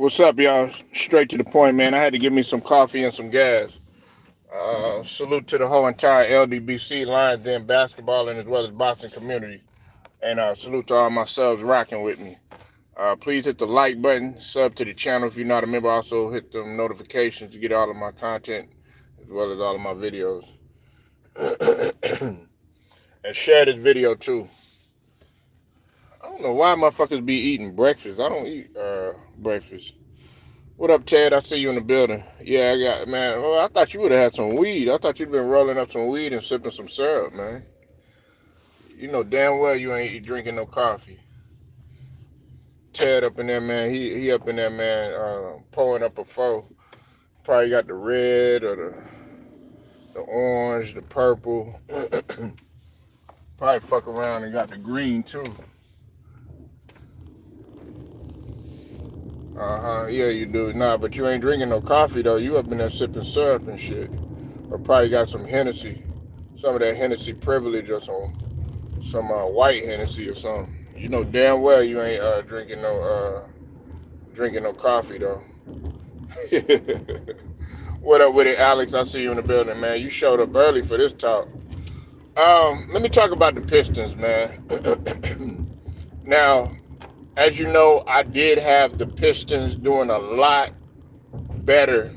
What's up, y'all? Straight to the point, man. I had to give me some coffee and some gas. Salute to the whole entire LDBC Lions Den basketball and as well as boxing community. And salute to all my subs rocking with me. Please hit the like button, sub to the channel if you're not a member. Also hit the notifications to get all of my content as well as all of my videos. And share this video too. I don't know why motherfuckers be eating breakfast. I don't eat breakfast. What up, Ted? I see you in the building. Yeah, I got, man. Well, I thought you would have had some weed. I thought you'd been rolling up some weed and sipping some syrup, man. You know damn well you ain't drinking no coffee. Ted up in there, man. He up in there, man, pouring up a foe. Probably got the red or the orange, the purple. Probably fuck around and got the green too. Yeah, you do. Nah, but you ain't drinking no coffee, though. You up in there sipping syrup and shit. Or probably got some Hennessy. Some of that Hennessy privilege or some white Hennessy or something. You know damn well you ain't drinking no coffee, though. What up with it, Alex? I see you in the building, man. You showed up early for this talk. Let me talk about the Pistons, man. Now, as you know, I did have the Pistons doing a lot better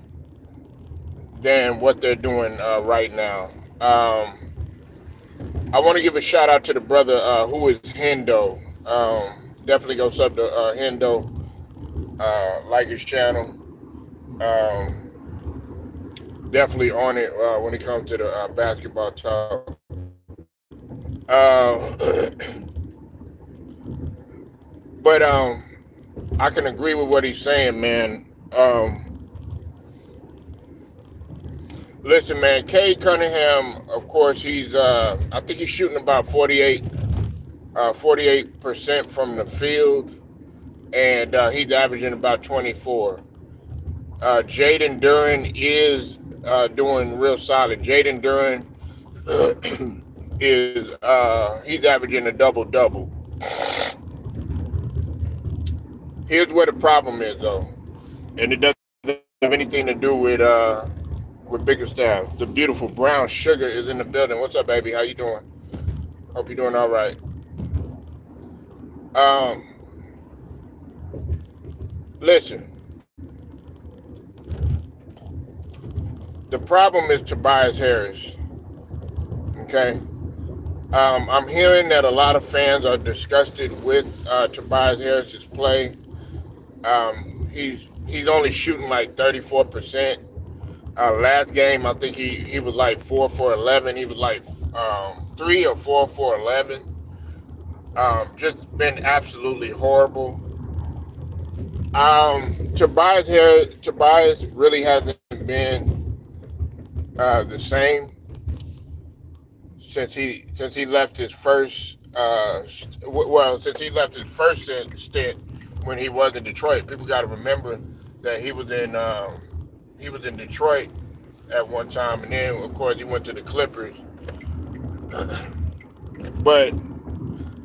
than what they're doing right now. I want to give a shout out to the brother who is Hendo. Definitely go sub to Hendo, like his channel. Definitely on it when it comes to the basketball talk. But I can agree with what he's saying, man. Listen, man, Cade Cunningham, of course, he's I think he's shooting about 48% from the field, and he's averaging about 24. Jaden Duren is doing real solid. Jaden Duren is he's averaging a double-double. Here's where the problem is, though, and it doesn't have anything to do with Bickerstaff. The beautiful brown sugar is in the building. What's up, baby? How you doing? Hope you're doing all right. Listen, the problem is Tobias Harris. Okay, I'm hearing that a lot of fans are disgusted with Tobias Harris's play. He's only shooting like 34%. Last game, I think he was like 4 for 11. He was like 3 or 4 for 11. Just been absolutely horrible. Tobias really hasn't been the same since he left his first since he left his first stint when he was in Detroit. People got to remember that he was in Detroit at one time, and then of course he went to the Clippers. But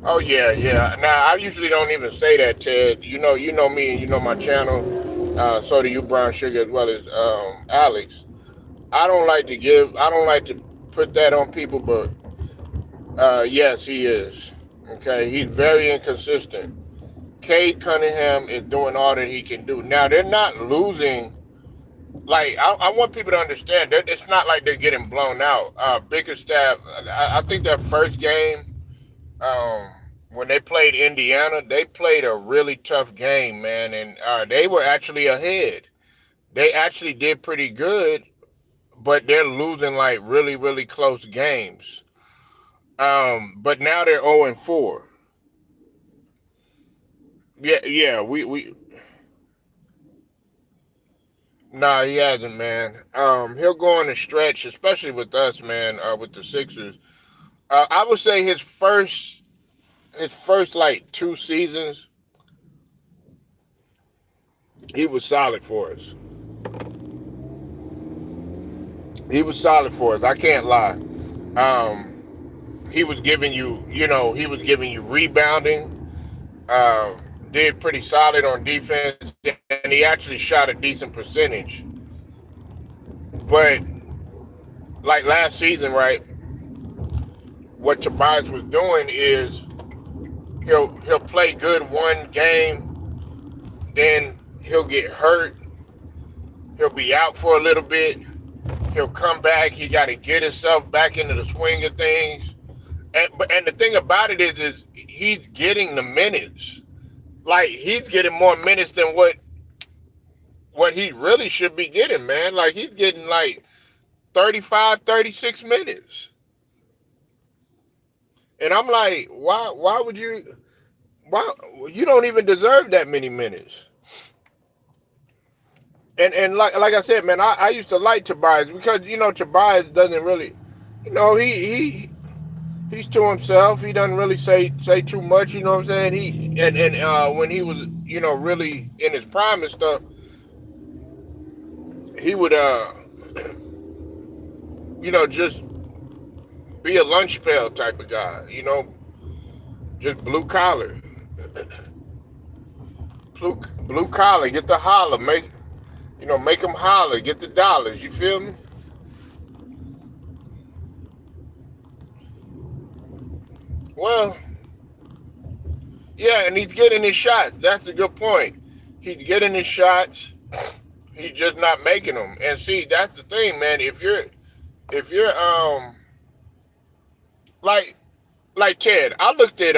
oh yeah. Now I usually don't even say that, Ted. You know me, and you know my channel. So do you, Brown Sugar, as well as Alex. I don't like to put that on people, but yes, he is. Okay, he's very inconsistent. Cade Cunningham is doing all that he can do. Now they're not losing. Like I want people to understand that it's not like they're getting blown out. Bickerstaff, I think that first game, when they played Indiana, they played a really tough game, man, and they were actually ahead. They actually did pretty good, but they're losing like really, really close games. But now they're 0-4. Yeah, we Nah, he hasn't, man. He'll go on a stretch, especially with us, man, with the Sixers. I would say his first like 2 seasons, he was solid for us. I can't lie. He was giving you rebounding, did pretty solid on defense, and he actually shot a decent percentage. But like last season, right? What Tobias was doing is he'll play good one game, then he'll get hurt, he'll be out for a little bit, he'll come back, he got to get himself back into the swing of things. And the thing about it is he's getting the minutes. Like, he's getting more minutes than what he really should be getting, man. Like, he's getting like 35, 36 minutes. And I'm like, why would you, you don't even deserve that many minutes. And like I said, man, I used to like Tobias because, Tobias doesn't really, he's to himself. He doesn't really say too much, you know what I'm saying? When he was, really in his prime and stuff, he would just be a lunch pail type of guy, just blue collar. Blue collar, get the holler, make them holler, get the dollars, you feel me? Well, yeah, and he's getting his shots. That's a good point. He's getting his shots. He's just not making them. And see, that's the thing, man. If you're like Ted, I looked at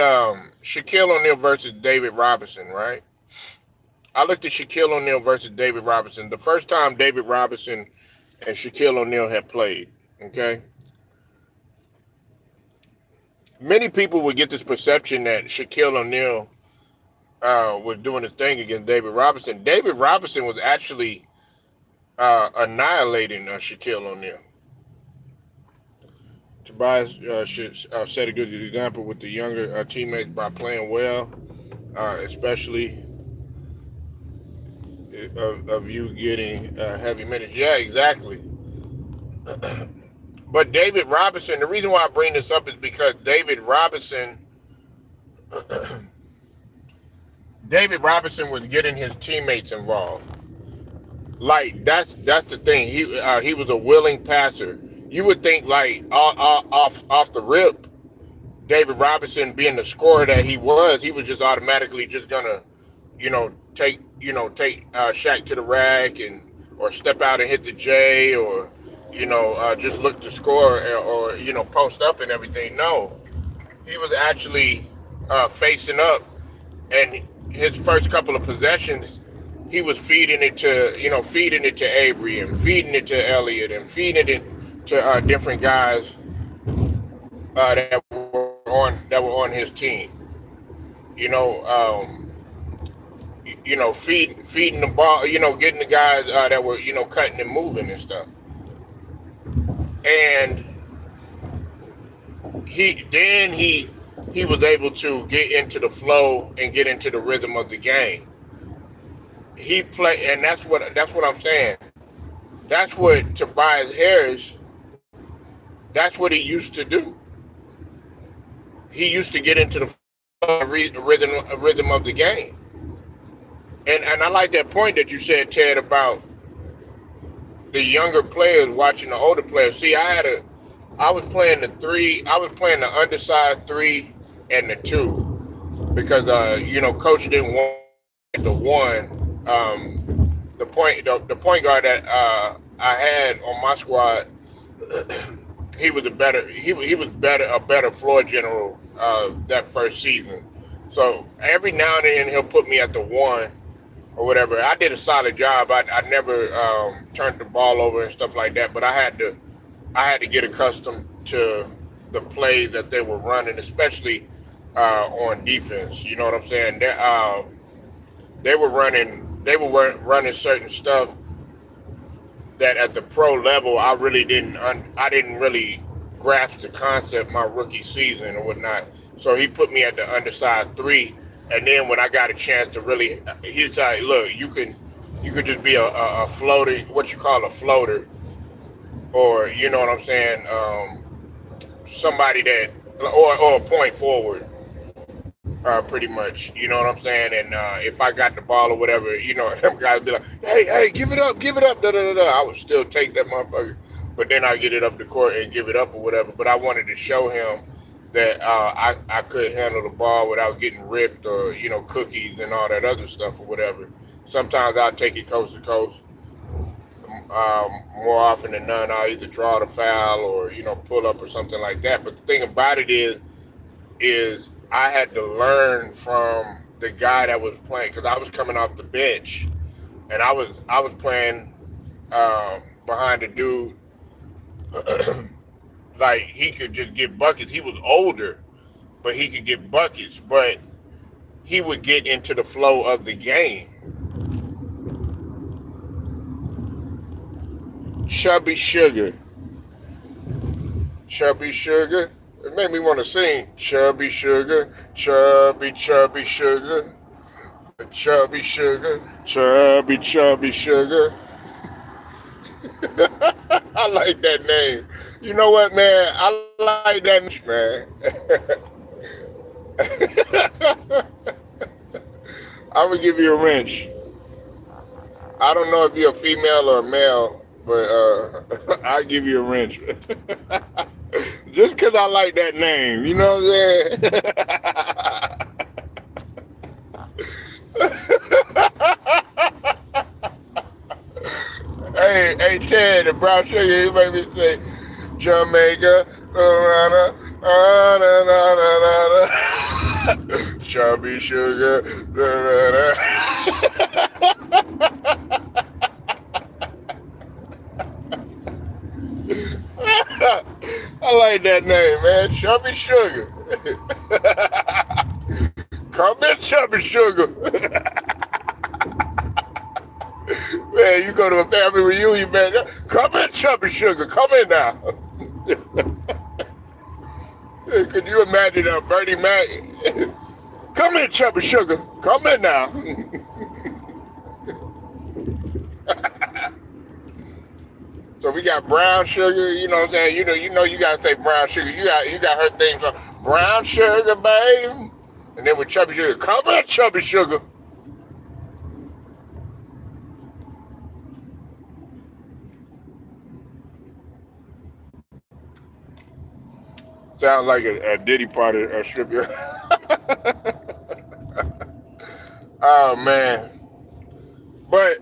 Shaquille O'Neal versus David Robinson, right? I looked at Shaquille O'Neal versus David Robinson. The first time David Robinson and Shaquille O'Neal had played, okay? Many people would get this perception that Shaquille O'Neal was doing his thing against David Robinson. David Robinson was actually annihilating Shaquille O'Neal. Tobias should set a good example with the younger teammates by playing well, especially of you getting heavy minutes. Yeah, exactly. But David Robinson, the reason why I bring this up is because David Robinson was getting his teammates involved. Like, that's the thing. He was a willing passer. You would think, like, off the rip, David Robinson being the scorer that he was just automatically just gonna, take Shaq to the rack or step out and hit the J or just look to score or post up and everything. No, he was actually facing up, and his first couple of possessions, he was feeding it to Avery and feeding it to Elliott and feeding it to different guys that were on his team. Feeding the ball, getting the guys that were cutting and moving and stuff. And he was able to get into the flow and get into the rhythm of the game. He played, and that's what I'm saying. That's what Tobias Harris. That's what he used to do. He used to get into the rhythm of the game. And I like that point that you said, Ted, about the younger players watching the older players. See, I was playing the undersized 3 and the 2 because coach didn't want the 1. The point guard that I had on my squad, he was a better floor general that first season. So every now and then he'll put me at the 1 or whatever. I did a solid job. I never turned the ball over and stuff like that, but I had to get accustomed to the play that they were running, especially on defense. You know what I'm saying? They were running certain stuff that at the pro level I didn't really grasp the concept my rookie season or whatnot. So he put me at the undersized 3. And then when I got a chance to really, he was like, look, you could just be a floater, what you call a floater, or you know what I'm saying, somebody that, or a point forward. pretty much. You know what I'm saying? And if I got the ball or whatever, them guys be like, hey, give it up, da da da da. I would still take that motherfucker, but then I get it up the court and give it up or whatever. But I wanted to show him that I could handle the ball without getting ripped or cookies and all that other stuff or whatever. Sometimes I'll take it coast to coast. More often than none, I'll either draw the foul or pull up or something like that. But the thing about it is I had to learn from the guy that was playing because I was coming off the bench and I was playing behind a dude like he could just get buckets. He was older, but he could get buckets. But he would get into the flow of the game. Chubby Sugar. Chubby Sugar. It made me want to sing. Chubby Sugar, chubby, chubby sugar. Chubby Sugar, chubby, chubby sugar. I like that name. You know what, man? I like that name, man. I'm going to give you a wrench. I don't know if you're a female or a male, but I'll give you a wrench. Just because I like that name, you know what I'm saying? Hey, Ted, the brown sugar, you made me say Jamaica, chubby sugar, I like that name, man. Chubby Sugar. Come in, Chubby Sugar. Man, you go to a family reunion, man. Come in, Chubby Sugar. Come in now. Could you imagine Bernie Mac? Come in, Chubby Sugar. Come in now. So we got brown sugar, you know what I'm saying? You gotta say brown sugar. You got her things on brown sugar, babe. And then with chubby sugar, come here, chubby sugar. Sounds like a Diddy party, a stripper. Oh man. But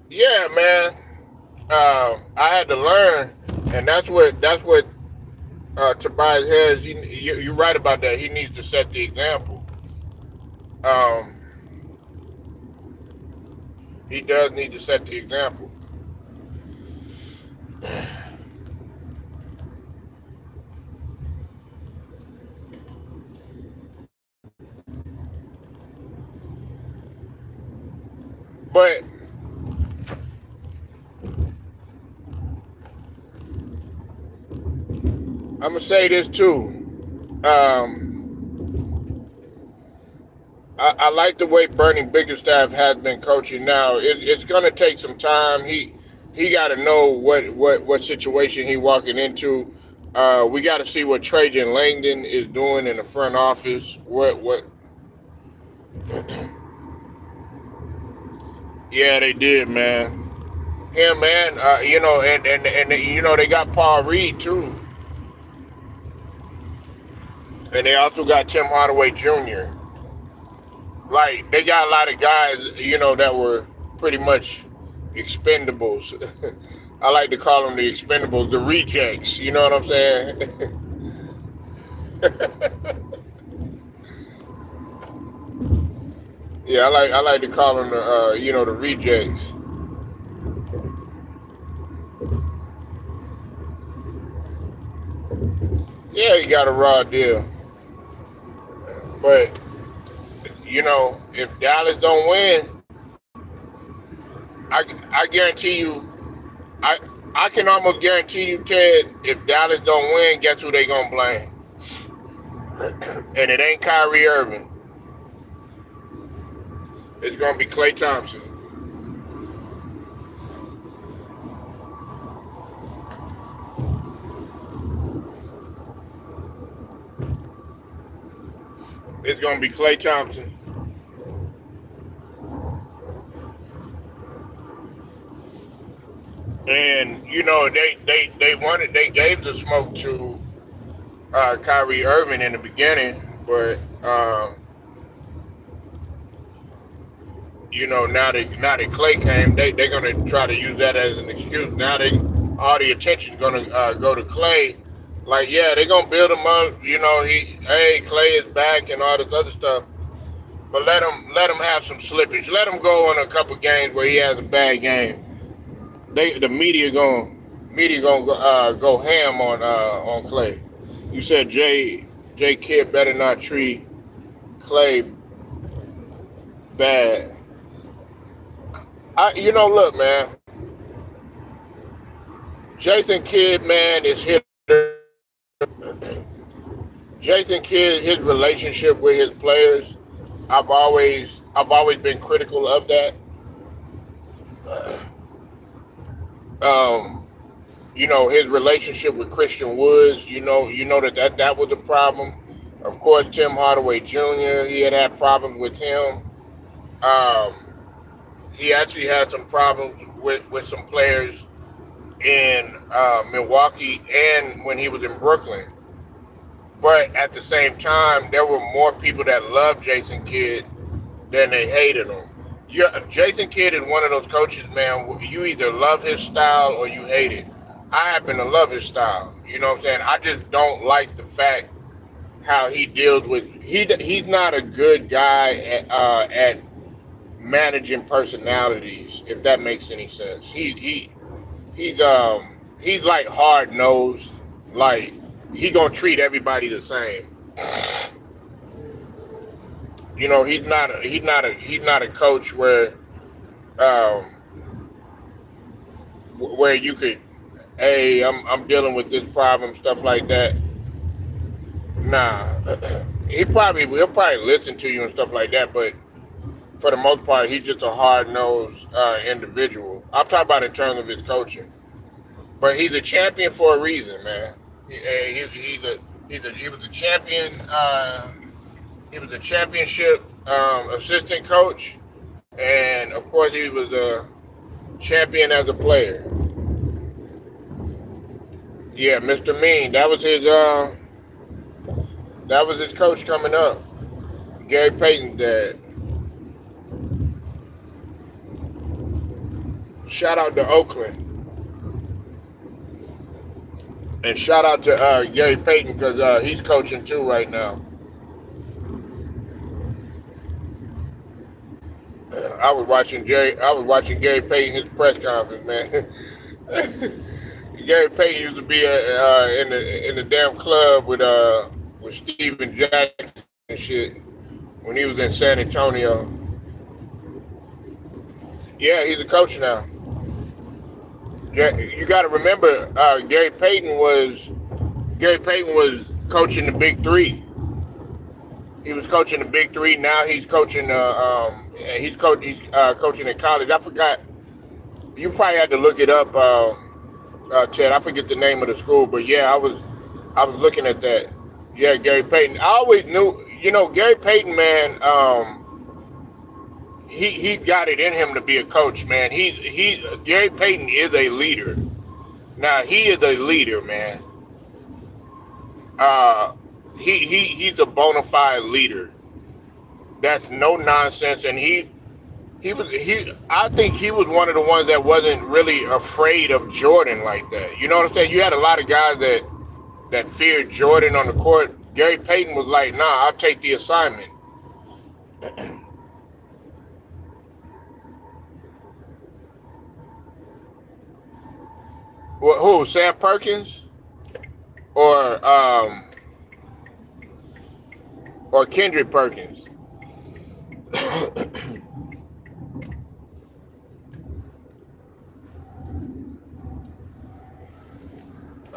yeah, man. I had to learn, and that's what Tobias has. You're right about that. He needs to set the example. Um, he does need to set the example. But I'm gonna say this too. I like the way Bernie Bickerstaff has been coaching now. It's gonna take some time. He got to know what situation he walking into. We got to see what Trajan Langdon is doing in the front office. What? Yeah, they did, man. Him, man. And they got Paul Reed too, and they also got Tim Hardaway Jr. Like they got a lot of guys, that were pretty much expendables. I like to call them the expendables, the rejects. You know what I'm saying? Yeah, I like to call them the rejects. Yeah, he got a raw deal, but if Dallas don't win, I guarantee you, I can almost guarantee you, Ted, if Dallas don't win, guess who they gonna blame? And it ain't Kyrie Irving. It's gonna be Klay Thompson. It's gonna be Klay Thompson. And they gave the smoke to Kyrie Irving in the beginning, but now that Clay came, they're gonna try to use that as an excuse. Now they all the attention's gonna go to Clay. Like, yeah, they're gonna build him up. Clay is back and all this other stuff. But let him have some slippage. Let him go on a couple games where he has a bad game. The media gonna go ham on Clay. You said J Kidd better not treat Clay bad. Look, man. Jason Kidd, man, is hit. Jason Kidd, his relationship with his players, I've always been critical of that. Um, his relationship with Christian Woods, that was a problem. Of course, Tim Hardaway Jr., he had problems with him. Um, he actually had some problems with some players in Milwaukee and when he was in Brooklyn. But at the same time, there were more people that loved Jason Kidd than they hated him. Jason Kidd is one of those coaches, man. You either love his style or you hate it. I happen to love his style. You know what I'm saying? I just don't like the fact how he deals with. He's not a good guy at managing personalities. If that makes any sense, he's like hard nosed. Like, he gonna treat everybody the same. He's not a coach where you could, hey, I'm dealing with this problem, stuff like that. Nah, he'll probably listen to you and stuff like that, but for the most part, he's just a hard nosed individual. I'm talking about in terms of his coaching, but he's a champion for a reason, man. He was a champion. He was a championship assistant coach, and of course, he was a champion as a player. Yeah, Mr. Mean. That was his coach coming up. Gary Payton's dad. Shout out to Oakland. And shout out to Gary Payton because he's coaching too right now. I was watching Gary Payton his press conference, man. Gary Payton used to be in the damn club with Steven Jackson and shit when he was in San Antonio. Yeah, he's a coach now. Yeah, you got to remember, Gary Payton was coaching the Big Three. He was coaching the Big Three. Now he's coaching. He's coaching in college. I forgot. You probably had to look it up, Ted. I forget the name of the school, but yeah, I was looking at that. Yeah, Gary Payton. I always knew. Gary Payton, man. He's got it in him to be a coach, man. Gary Payton is a leader. Now he is a leader, man. He's a bona fide leader. That's no nonsense, and I think he was one of the ones that wasn't really afraid of Jordan like that. You know what I'm saying? You had a lot of guys that feared Jordan on the court. Gary Payton was like, nah, I'll take the assignment. Well, who? Sam Perkins? Or Kendrick Perkins?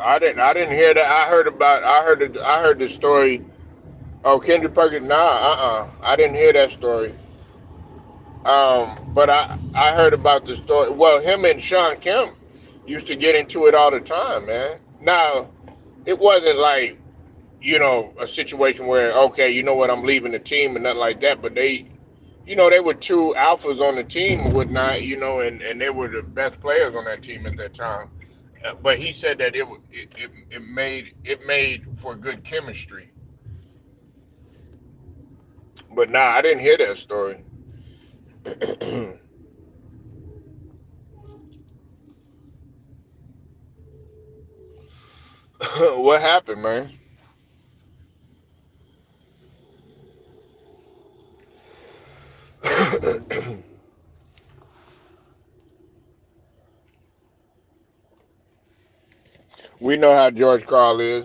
I didn't hear that. I heard the story. Oh, Kendrick Perkins. Nah, I didn't hear that story. But I heard about the story. Well, him and Sean Kemp used to get into it all the time, man. Now, it wasn't like a situation where, okay, you know what, I'm leaving the team and nothing like that. But they were two alphas on the team and whatnot, and they were the best players on that team at that time. But he said that it made for good chemistry. But nah, I didn't hear that story. What happened, man? We know how George Carl is.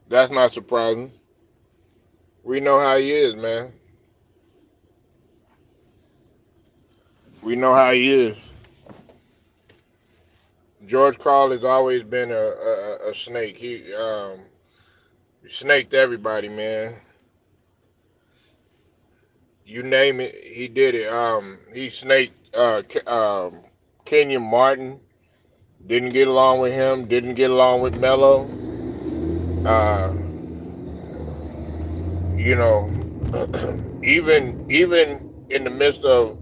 That's not surprising. We know how he is, man. We know how he is. George Carl has always been a snake. He snaked everybody, man. You name it, he did it. He snaked Kenyon Martin. Didn't get along with him. Didn't get along with Melo. Uh, you know, even in the midst of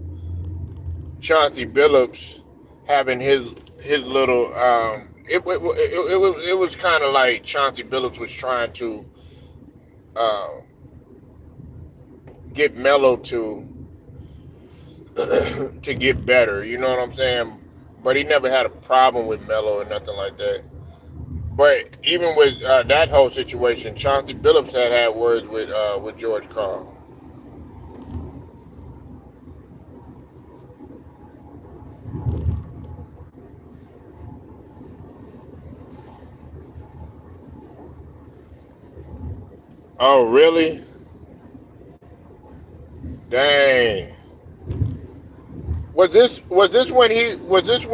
Chauncey Billups having his little it was kind of like Chauncey Billups was trying to uh, get Melo to get better. You know what I'm saying? But he never had a problem with Melo or nothing like that. But even with that whole situation, Chauncey Billups had words with George Carl. Oh, really? Dang. Was this when he was this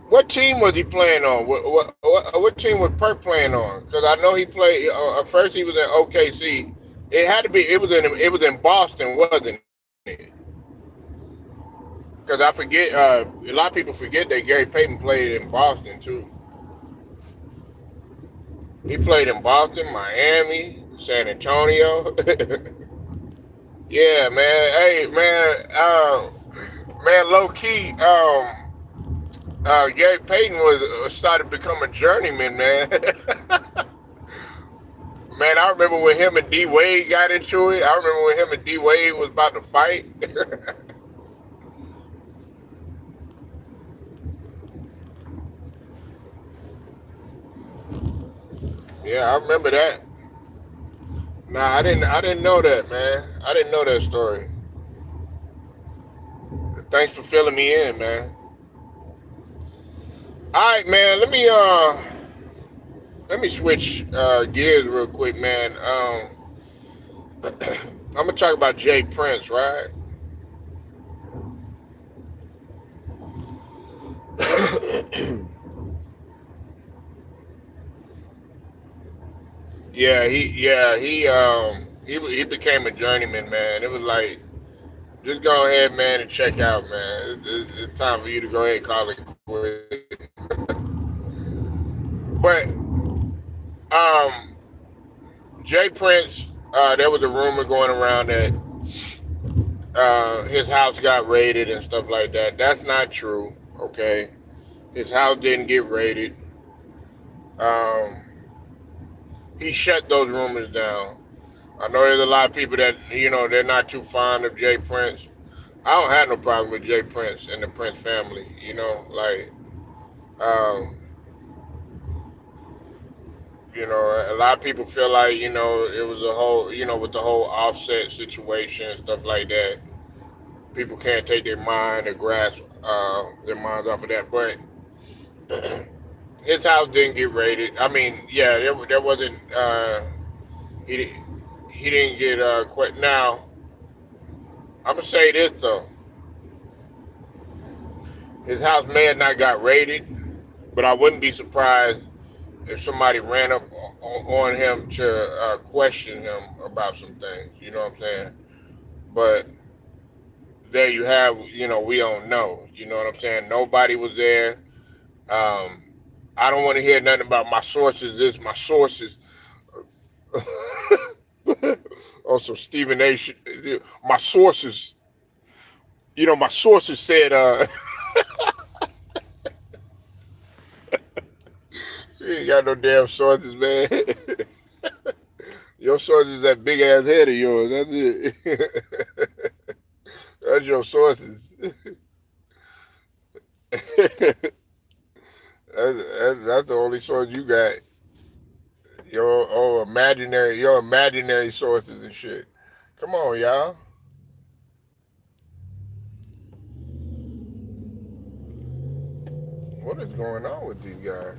what team was he playing on? What team was Perk playing on? Because I know he played. At first, he was in OKC. It had to be. It was in Boston, wasn't it? Because I forget. A lot of people forget that Gary Payton played in Boston too. He played in Boston, Miami, San Antonio. Yeah, man. Hey, man. Man, low key. Gary Payton was started to become a journeyman, man. Man, I remember when him and D Wade got into it. I remember when him and D Wade was about to fight. Yeah, I remember that. Nah, I didn't know that, man. I didn't know that story. Thanks for filling me in, man. All right, man. Let me switch gears real quick, man. I'm gonna talk about Jay Prince, right? Yeah, he became a journeyman, man. It was like, just go ahead, man, and check out, man. It's time for you to go ahead and call it quits. But um, Jay Prince, there was a rumor going around that his house got raided and stuff like that. That's not true. Okay, his house didn't get raided. Um, he shut those rumors down. I know there's a lot of people that they're not too fond of Jay Prince. I don't have no problem with Jay Prince and the Prince family. Like um, a lot of people feel like it was a whole with the whole offset situation and stuff like that. People can't take their mind or grasp their minds off of that. But his house didn't get raided. I mean, yeah, there wasn't. He he didn't get quit. Now I'm gonna say this though, his house may have not got raided, but I wouldn't be surprised if somebody ran up on him to question him about some things. You know what I'm saying? But there you have, we don't know. You know what I'm saying? Nobody was there. Um, I don't want to hear nothing about my sources. This my sources. Also, Stephen A. My sources. My sources said, you ain't got no damn sources, man. Your sources that big ass head of yours. That's it. That's your sources. That's the only source you got. Your imaginary sources and shit. Come on, y'all. What is going on with these guys?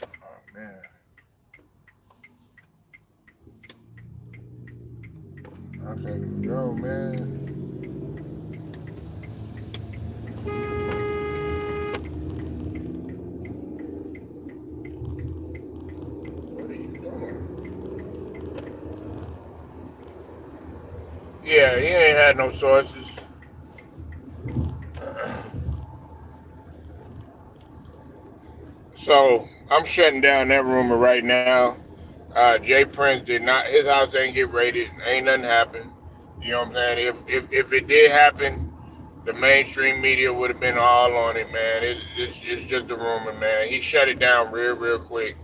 Oh man, I can't even go, man. What are you doing? Yeah, he ain't had no sources. So I'm shutting down that rumor right now. Jay Prince did not. His house ain't get raided. Ain't nothing happened. You know what I'm saying? If it did happen, the mainstream media would have been all on it, man. It's just a rumor, man. He shut it down real quick.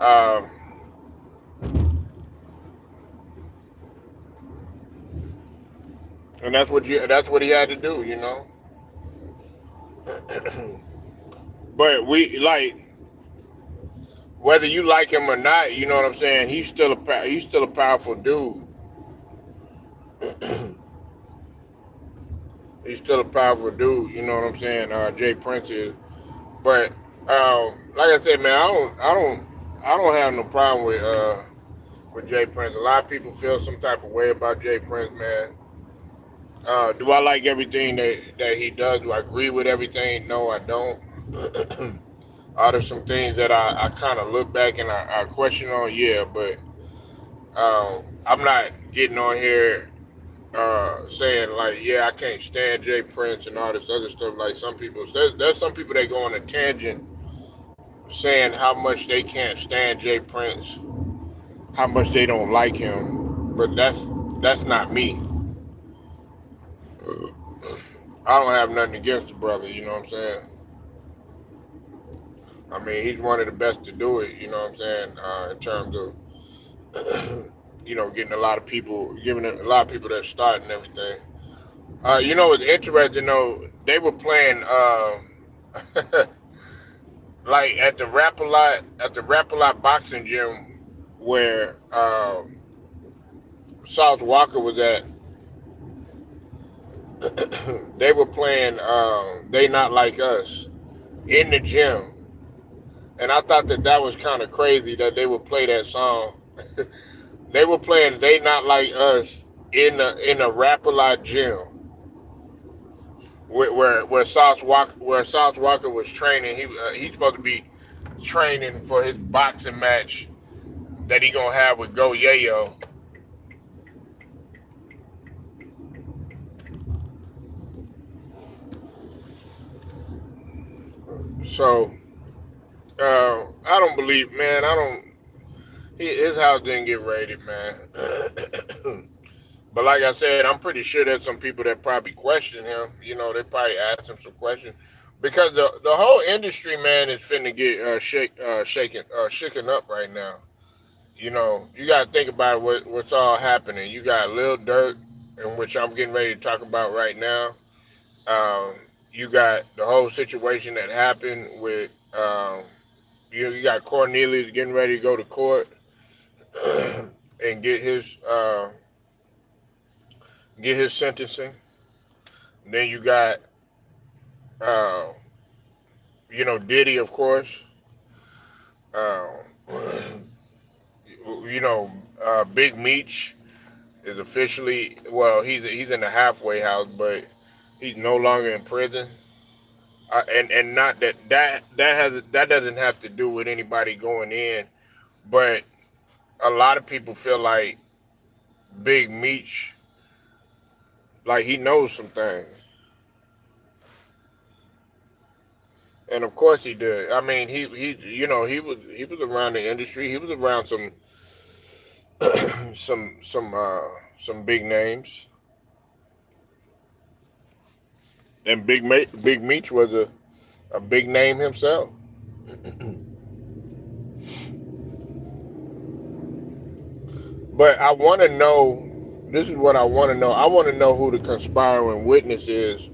Um, and that's what he had to do, But we like whether you like him or not, you know what I'm saying. He's still a powerful dude. He's still a powerful dude. You know what I'm saying. Jay Prince is, but like I said, man, I don't have no problem with Jay Prince. A lot of people feel some type of way about Jay Prince, man. Do I like everything that he does? Do I agree with everything? No, I don't. Are there some things that I kind of look back and I question on? Yeah, but I'm not getting on here saying like, yeah, I can't stand Jay Prince and all this other stuff. Like some people, there's some people that go on a tangent saying how much they can't stand Jay Prince, how much they don't like him. But that's not me. I don't have nothing against the brother. You know what I'm saying? I mean, he's one of the best to do it. You know what I'm saying? In terms of getting a lot of people, giving a lot of people that start and everything. It's interesting though. They were playing like at the Rap a Lot boxing gym where South Walker was at. They were playing "They Not Like Us" in the gym, and I thought that was kind of crazy that they would play that song. They were playing "They Not Like Us" in a Rap a Lot gym where Sauce Walker was training. He's supposed to be training for his boxing match that he gonna have with Go Yayo. So I don't believe, man. I don't. His house didn't get raided, man. But like I said, I'm pretty sure there's some people that probably question him. They probably ask him some questions because the whole industry, man, is finna get shaken up right now. You got to think about what's all happening. You got Lil Durk, in which I'm getting ready to talk about right now. Um, you got the whole situation that happened with you got Cornelius getting ready to go to court and get his sentencing. And then you got uh, Diddy, of course. Uh, Big Meech is officially, well, he's in the halfway house, but he's no longer in prison. And not that doesn't have to do with anybody going in, but a lot of people feel like Big Meech, like he knows some things. and of course he did. I mean, he was around the industry. He was around some some uh some big names, and Big Meech was a big name himself. But I want to know. This is what I want to know. I want to know who the conspiring witness is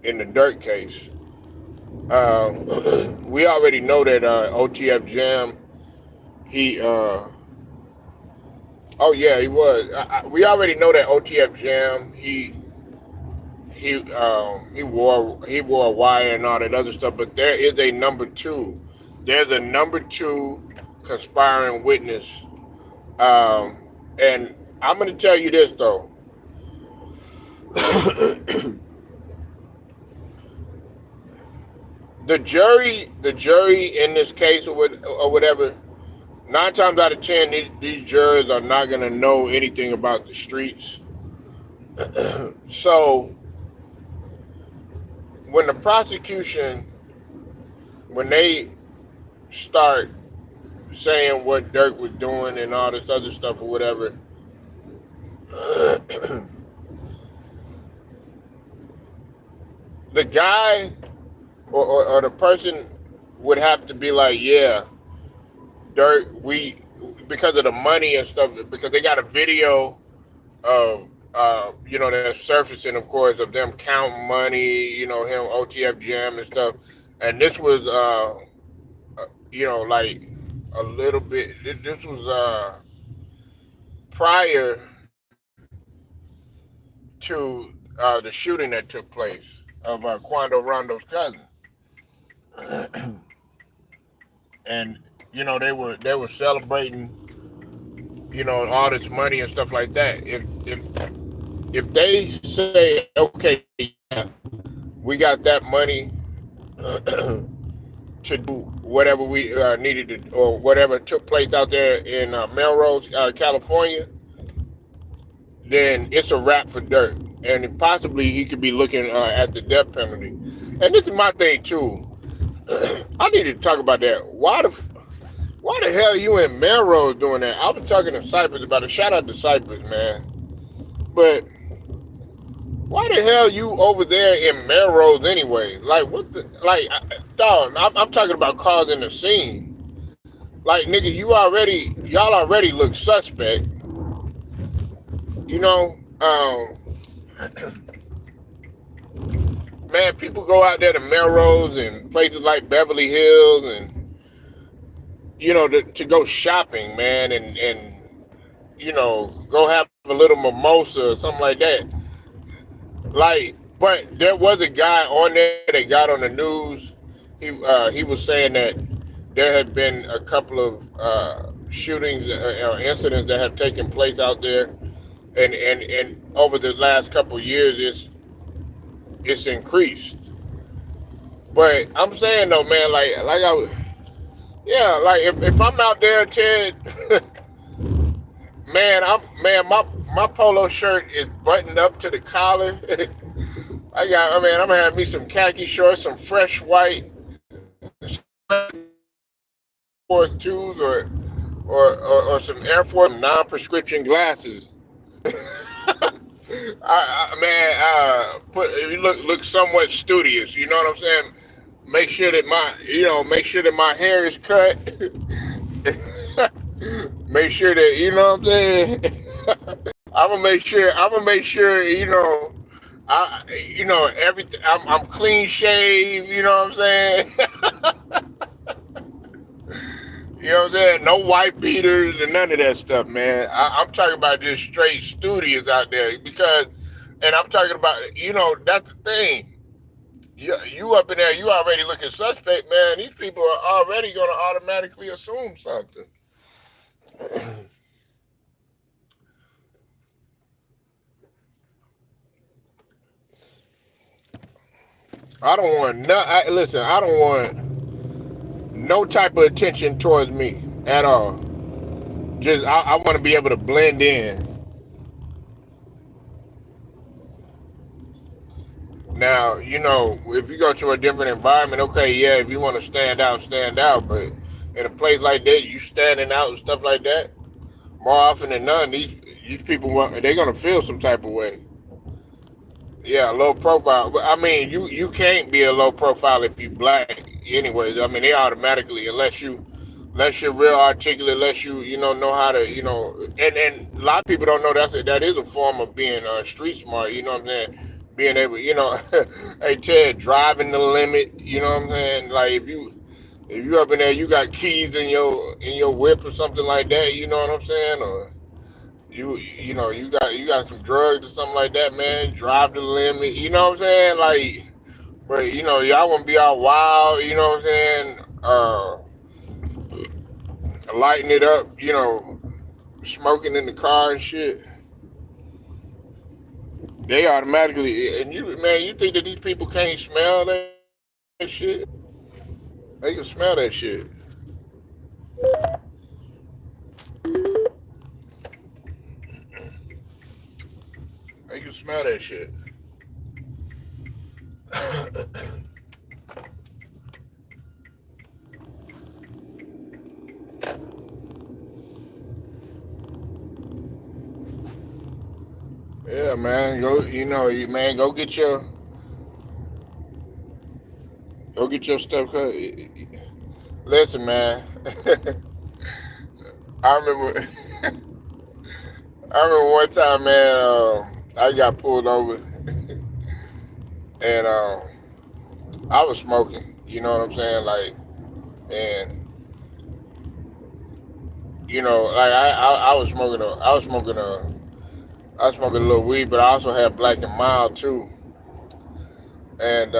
in the Durk case. We already know that OTF Jam. He. Oh yeah, he was. We already know that OTF Jam. He wore a wire and all that other stuff. But there is a number two. There's a number two conspiring witness. Um, and I'm going to tell you this though. The jury in this case or whatever, 9 times out of 10, these jurors are not going to know anything about the streets. So when the prosecution, when they start saying what Durk was doing and all this other stuff or whatever, the guy or the person would have to be like, yeah, Durk, because of the money and stuff, because they got a video of that's surfacing, of course, of them counting money, him OTF Jam and stuff, and this was like a little bit. This was prior to the shooting that took place of Quando Rondo's cousin, and they were celebrating, all this money and stuff like that. If they say, okay, yeah, we got that money to do whatever we needed to, or whatever took place out there in Melrose, California, then it's a wrap for Durk, and possibly he could be looking at the death penalty. And this is my thing too. I need to talk about that. Why the hell you in Melrose doing that? I was talking to Cypress about it. Shout out to Cypress, man. But why the hell you over there in Melrose anyway? Like, what the, like, dog, I'm talking about causing a scene. Like, nigga, y'all already look suspect. Man, people go out there to Melrose and places like Beverly Hills and, to go shopping, man, and go have a little mimosa or something like that. Like, but there was a guy on there that got on the news. He was saying that there had been a couple of shootings or incidents that have taken place out there, and over the last couple of years, it's increased. But I'm saying though, man, like if I'm out there, Ted, my polo shirt is buttoned up to the collar. I'm gonna have me some khaki shorts, some fresh white Force twos, or some Air Force non-prescription glasses. You look somewhat studious. You know what I'm saying? Make sure that my hair is cut. Make sure that what I'm saying. I'm gonna make sure. Everything. I'm clean shaved. You know what I'm saying? You know what I'm saying? No white beaters and none of that stuff, man. I'm talking about just straight studios out there and I'm talking about, that's the thing. You up in there, you already looking suspect, man. These people are already going to automatically assume something. I don't want I don't want no type of attention towards me at all. Just I want to be able to blend in. Now, if you go to a different environment, okay, yeah, if you want to stand out, stand out. But in a place like that, you standing out and stuff like that, more often than none, these people they're gonna feel some type of way. Yeah, low profile. But I mean, you can't be a low profile if you black. Anyways, I mean, they automatically, unless you're real articulate, unless know how to, and a lot of people don't know that is a form of being street smart. You know what I'm saying? Being able, hey Ted, driving the limit. You know what I'm saying? Like if you up in there, you got keys in your whip or something like that. You know what I'm saying? Or you got some drugs or something like that, man. Drive the limit. You know what I'm saying? Like, but y'all want to be all wild. You know what I'm saying? Lighting it up. Smoking in the car and shit. They automatically you think that these people can't smell that shit? They can smell that shit. They can smell that shit. Yeah, man. Go get your stuff cut. Listen, man. I remember. I remember one time, man. I got pulled over, and I was smoking. You know what I'm saying? Like, and like I was smoking I was smoking a little weed, but I also had black and mild too. And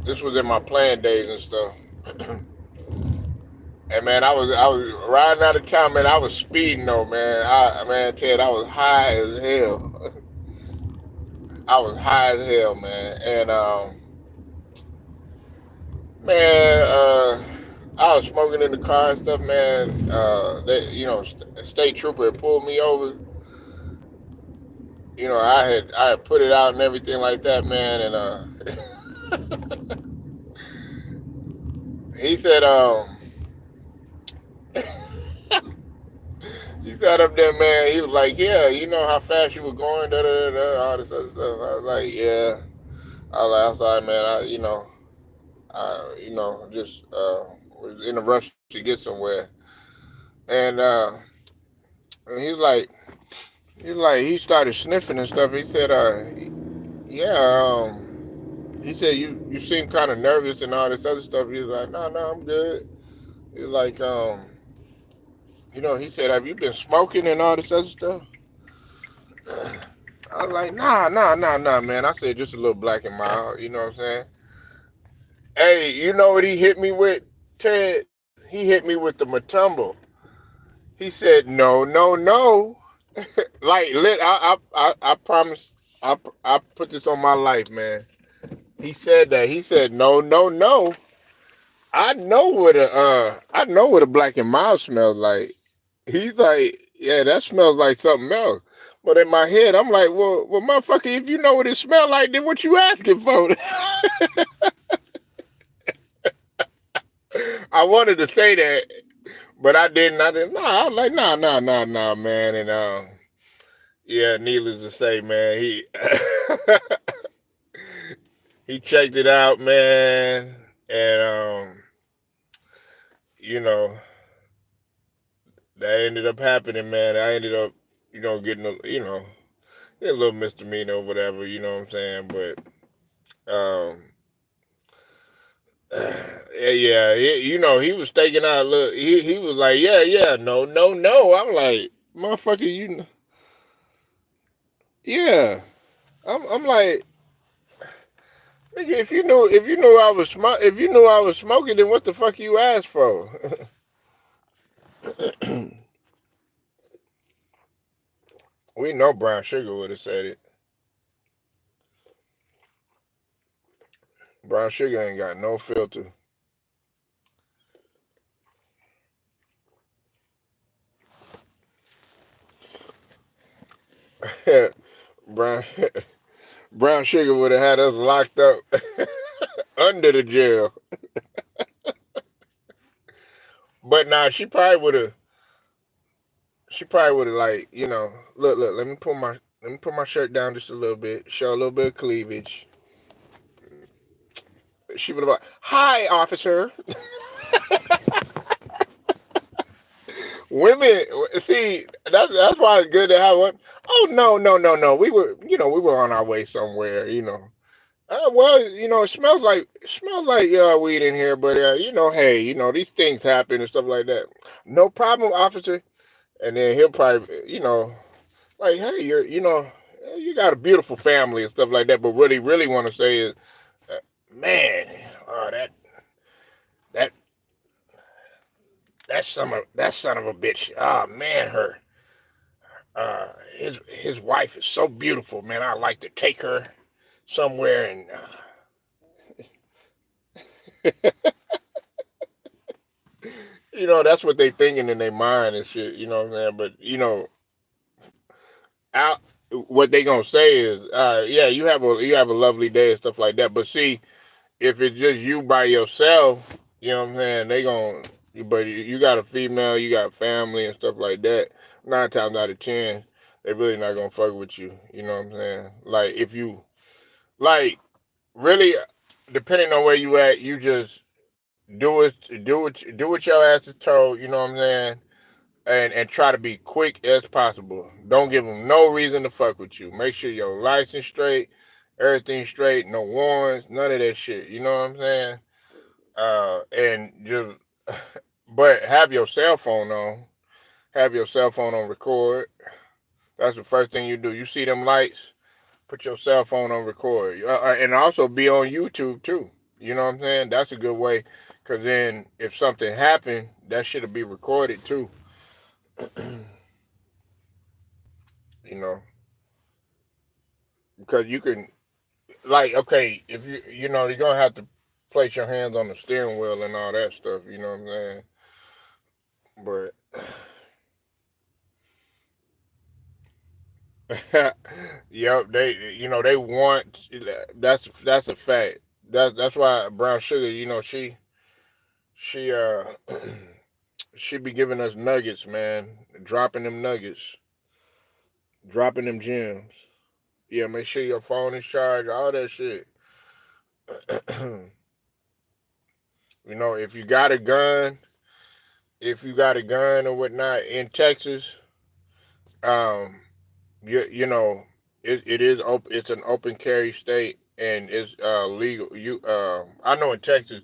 this was in my playing days and stuff. And man, I was riding out of town, man. I was speeding though, man. Ted, I was high as hell. I was high as hell, man. And man, I was smoking in the car and stuff, man. State trooper had pulled me over. I had put it out and everything like that, man. And he said, he sat up there, man. He was like, yeah, you know how fast you were going, da da da, all this other stuff. I was like, yeah. I'm sorry, man. Just was in a rush to get somewhere. And and he started sniffing and stuff. He said, yeah, he said you seem kind of nervous and all this other stuff. He was like, no, no, I'm good. He was like, he said, have you been smoking and all this other stuff? I was like, nah, man. I said just a little black and mild. You know what I'm saying? Hey, you know what he hit me with, Ted? He hit me with the matumbo. He said, no, no, no. Like, I promise, I put this on my life, man. He said that. He said, no, no, no. I know what a black and mild smells like. He's like, yeah, that smells like something else. But in my head, I'm like, well, motherfucker, if you know what it smells like, then what you asking for? I wanted to say that, but I didn't. Nah, I was like, nah, man. And yeah, needless to say, man, he he checked it out, man, and you know, that ended up happening, man. I ended up, getting a little misdemeanor or whatever, you know what I'm saying? But yeah, he was taking out. Look, he was like, yeah, no, no, no. I'm like, motherfucker, yeah. I'm like, nigga, if you knew I was smoking, then what the fuck you asked for? We know Brown Sugar would have said it. Brown Sugar ain't got no filter. Brown Brown sugar would have had us locked up under the jail. But nah, she probably would have like, look, let me pull my shirt down just a little bit, show a little bit of cleavage. She would have like, hi, officer. Women, see, that's why it's good to have one. Oh no. We were on our way somewhere. Well, it smells like weed in here, but hey, these things happen and stuff like that. No problem, officer. And then he'll probably, like, hey, you got a beautiful family and stuff like that. But what he really want to say is, man, oh, that that son of a bitch. Oh man, his wife is so beautiful, man. I'd like to take her somewhere and that's what they thinking in their mind and shit. You know what I'm saying? But out what they gonna say is, yeah, you have a lovely day and stuff like that. But see, if it's just you by yourself, you know what I'm saying? They gonna, but you got a female, you got family and stuff like that. 9 times out of 10, they really not gonna fuck with you. You know what I'm saying? Like if you like really, depending on where you at, you just do what your ass is told. You know what I'm saying? And try to be quick as possible. Don't give them no reason to fuck with you. Make sure your license straight, everything straight, no warrants, none of that shit. You know what I'm saying? And just, but have your cell phone on. Have your cell phone on record. That's the first thing you do. You see them lights, put your cell phone on record. And also be on YouTube too. You know what I'm saying? That's a good way. Because then if something happened, that shit'll be recorded too. You know, because you can, like, okay, if you're gonna have to place your hands on the steering wheel and all that stuff. You know what I'm saying? But yep, they want, that's a fact. That's why Brown Sugar, she she be giving us nuggets, man, dropping them nuggets, dropping them gems. Yeah, make sure your phone is charged, all that shit. If you got a gun, if you got a gun or whatnot in Texas, um, you know, it is open. It's an open carry state, and it's legal. I know in Texas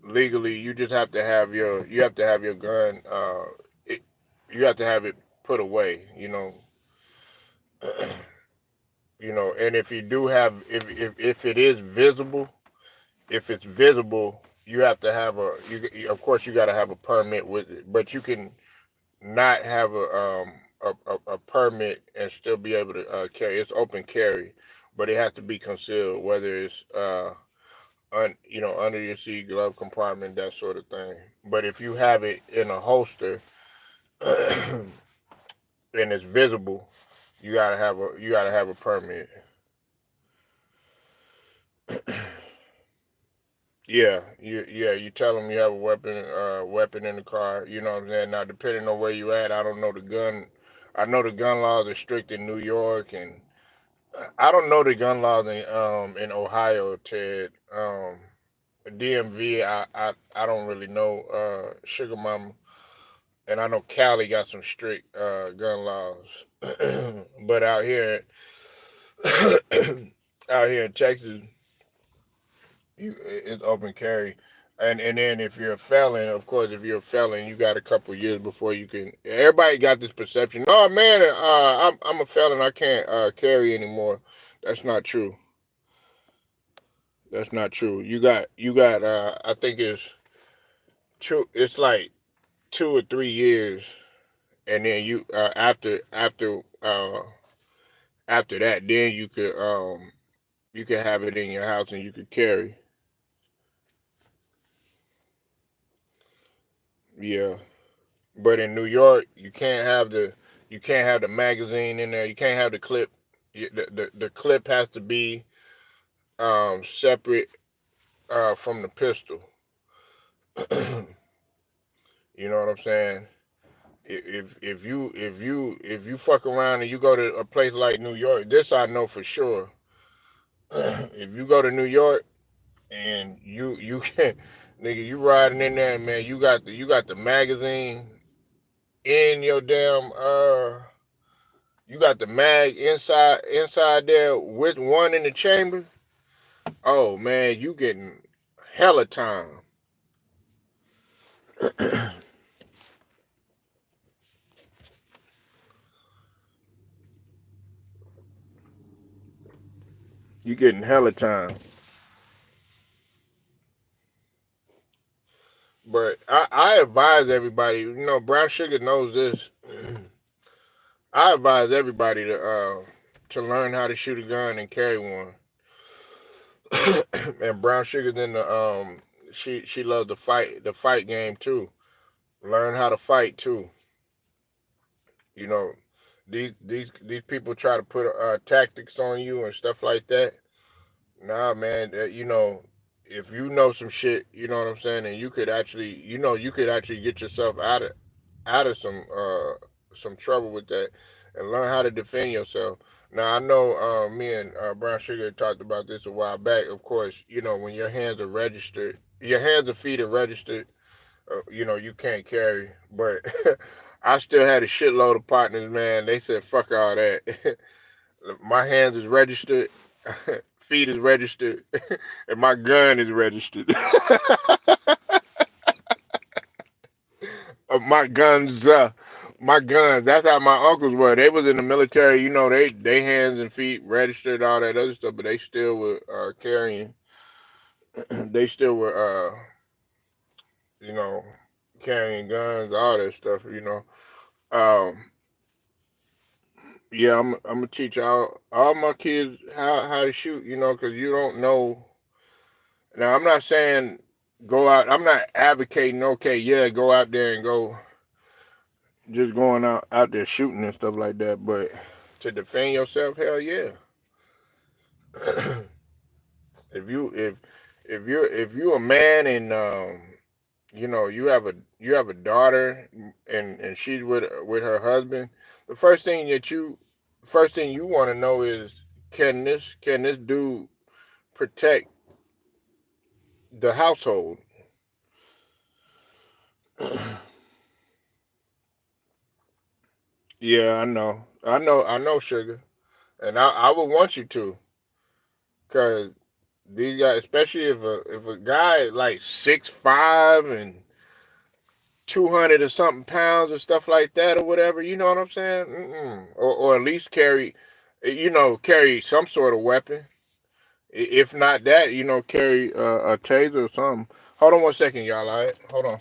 legally, you just have to have your gun. It, you have to have it put away. And if you do have, if it is visible, if it's visible, you have to have of course, you got to have a permit with it, but you can not have a permit and still be able to carry. It's open carry, but it has to be concealed, whether it's under your seat, glove compartment, that sort of thing. But if you have it in a holster and it's visible, you gotta have a permit. You tell them you have a weapon in the car. You know what I'm saying? Now, depending on where you at, I don't know the gun. I know the gun laws are strict in New York, and I don't know the gun laws in Ohio, Ted. DMV, I don't really know. Sugar Mama, and I know Cali got some strict gun laws, but out here in Texas, it's open carry. And then if you're a felon, of course, if you're a felon, you got a couple years before you can. Everybody got this perception. Oh man, I'm a felon. I can't carry anymore. That's not true. That's not true. You got. I think it's two. It's like 2 or 3 years, and then after that, then you could have it in your house and you could carry. Yeah. But in New York, you can't have the magazine in there. You can't have the clip. The clip has to be separate from the pistol. You know what I'm saying? If you fuck around and you go to a place like New York, this I know for sure. If you go to New York and you can, nigga, you riding in there, man, you got the magazine in your damn you got the mag inside there with one in the chamber. Oh man, you getting hella time. You getting hella time. But I advise everybody, Brown Sugar knows this. I advise everybody to learn how to shoot a gun and carry one. And Brown Sugar then she loves the fight game too. Learn how to fight too. You know, these people try to put tactics on you and stuff like that. Nah, man, if you know some shit, you know what I'm saying, and you could actually get yourself out of some trouble with that, and learn how to defend yourself. Now I know me and Brown Sugar talked about this a while back. Of course, when your hands are registered, your hands and feet are registered. You can't carry. But I still had a shitload of partners, man. They said fuck all that. My hands is registered, feet is registered, and my gun is registered. My guns, my guns. That's how my uncles were. They was in the military. They hands and feet registered, all that other stuff, but they still were carrying. They still were, you know, carrying guns, all that stuff. Um, yeah, I'm gonna teach all my kids how to shoot. Because you don't know. Now, I'm not saying go out. I'm not advocating. Okay, yeah, go out there and go just going out there shooting and stuff like that. But to defend yourself, hell yeah. If you're a man and you have a daughter and she's with her husband, the first thing you want to know is can this dude protect the household? Yeah, I know, sugar, and I would want you to, cause these guys, especially if a guy is like 6'5" and 200 or something pounds or stuff like that or whatever, you know what I'm saying? Or at least carry some sort of weapon. If not that, carry a taser or something. Hold on one second, y'all. All right, hold on.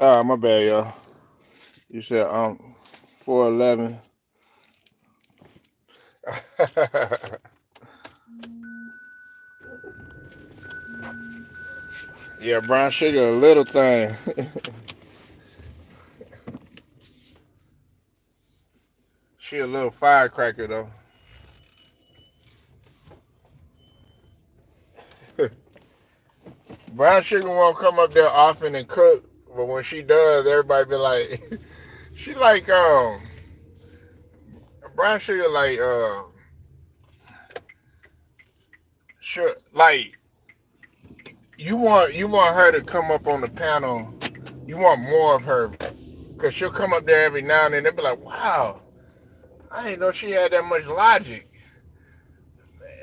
My bad, y'all. You said 411. Yeah, brown sugar, a little thing. She a little firecracker though. Brown sugar won't come up there often and cook, but when she does, everybody be like, she like brown sugar like sure like you want her to come up on the panel. You want more of her because she'll come up there every now and then. They'll be like, wow, I didn't know she had that much logic.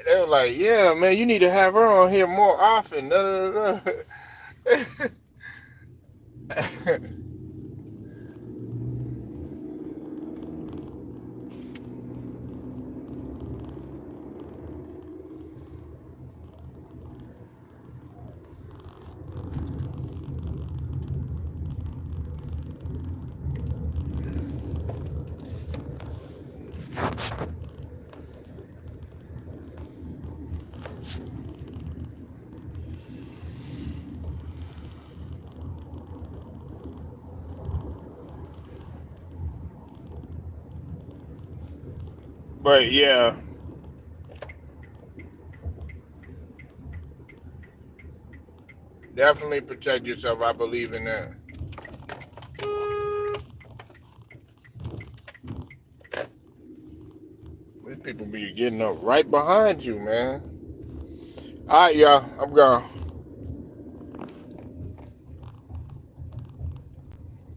They were like, yeah, man, you need to have her on here more often. Da, da, da. But yeah, definitely protect yourself. I believe in that. These people be getting up right behind you, man. All right, y'all. I'm gone.